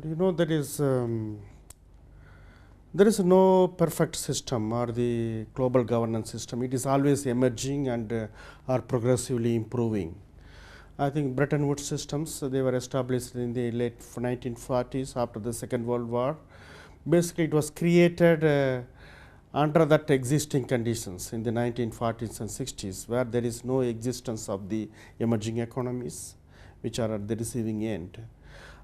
there is no perfect system or the global governance system. It is always emerging and are progressively improving. I think Bretton Woods systems, they were established in the late 1940s after the Second World War. Basically, it was created under that existing conditions in the 1940s and 60s, where there is no existence of the emerging economies, which are at the receiving end.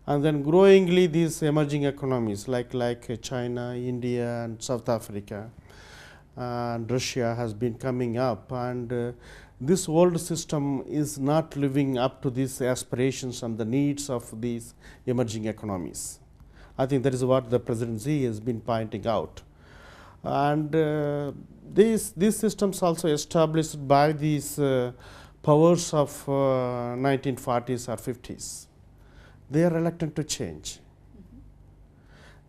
And then growingly these emerging economies like China, India and South Africa and Russia has been coming up, and this old system is not living up to these aspirations and the needs of these emerging economies. I think that is what the President Xi has been pointing out. And these systems also established by these powers of 1940s or 50s. They are reluctant to change.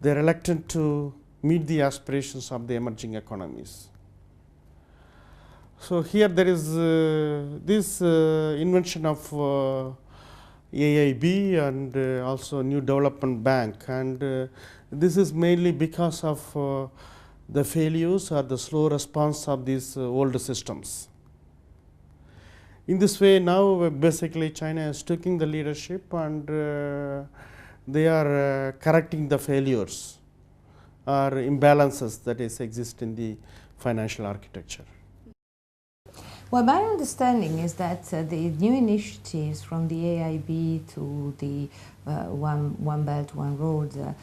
They are reluctant to meet the aspirations of the emerging economies. So here there is this invention of AIB and also New Development Bank, and this is mainly because of the failures or the slow response of these old systems. In this way, now basically China is taking the leadership, and they are correcting the failures or imbalances that exist in the financial architecture. Well, my understanding is that the new initiatives from the AIB to the One Belt, One Road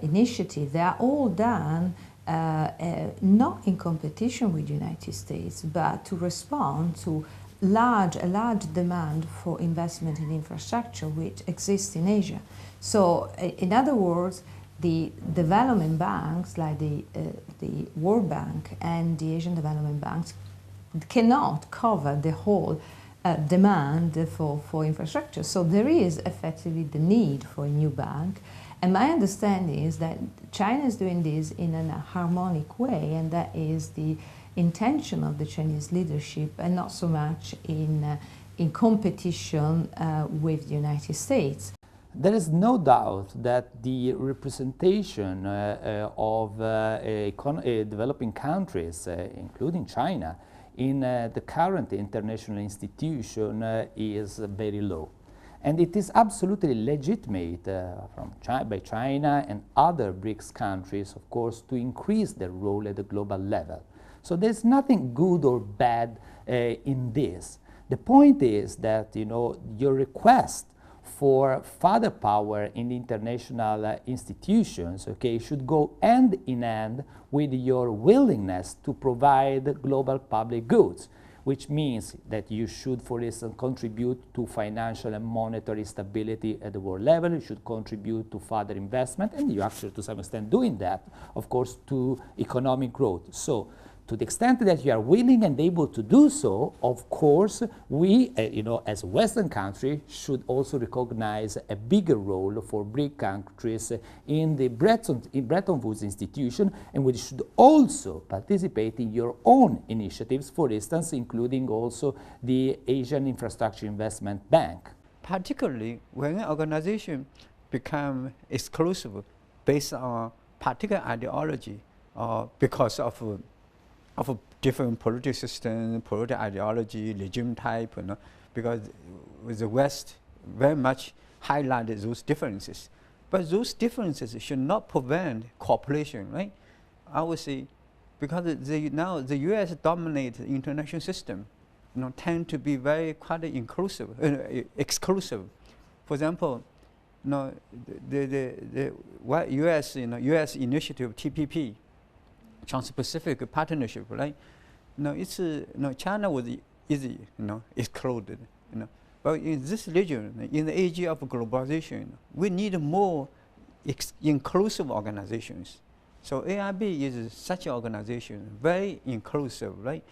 initiative, they are all done not in competition with the United States, but to respond to a large demand for investment in infrastructure which exists in Asia. So, in other words, the development banks like the World Bank and the Asian Development Banks cannot cover the whole demand for infrastructure. So there is effectively the need for a new bank. And my understanding is that China is doing this in a harmonic way, and that is the intention of the Chinese leadership, and not so much in competition with the United States. There is no doubt that the representation of developing countries, including China, in the current international institution is very low. And it is absolutely legitimate by China and other BRICS countries, of course, to increase their role at the global level. So there's nothing good or bad in this. The point is that, your request for further power in the international institutions, should go hand in hand with your willingness to provide global public goods, which means that you should, for instance, contribute to financial and monetary stability at the world level, you should contribute to further investment, and you actually, to some extent, doing that, of course, to economic growth. So, to the extent that you are willing and able to do so, of course, we, as a Western country, should also recognize a bigger role for BRIC countries in the Bretton Woods institution, and we should also participate in your own initiatives, for instance, including also the Asian Infrastructure Investment Bank. Particularly when an organization becomes exclusive based on particular ideology or because of a different political system, political ideology, regime type, because with the West very much highlighted those differences. But those differences should not prevent cooperation, right? I would say, because now the U.S. dominates the international system, tend to be quite inclusive, exclusive. For example, the U.S. U.S. initiative TPP, Trans-Pacific Partnership, right? It's China was easy, excluded, But in this region, in the age of globalization, we need more inclusive organizations. So AIB is such an organization, very inclusive, right?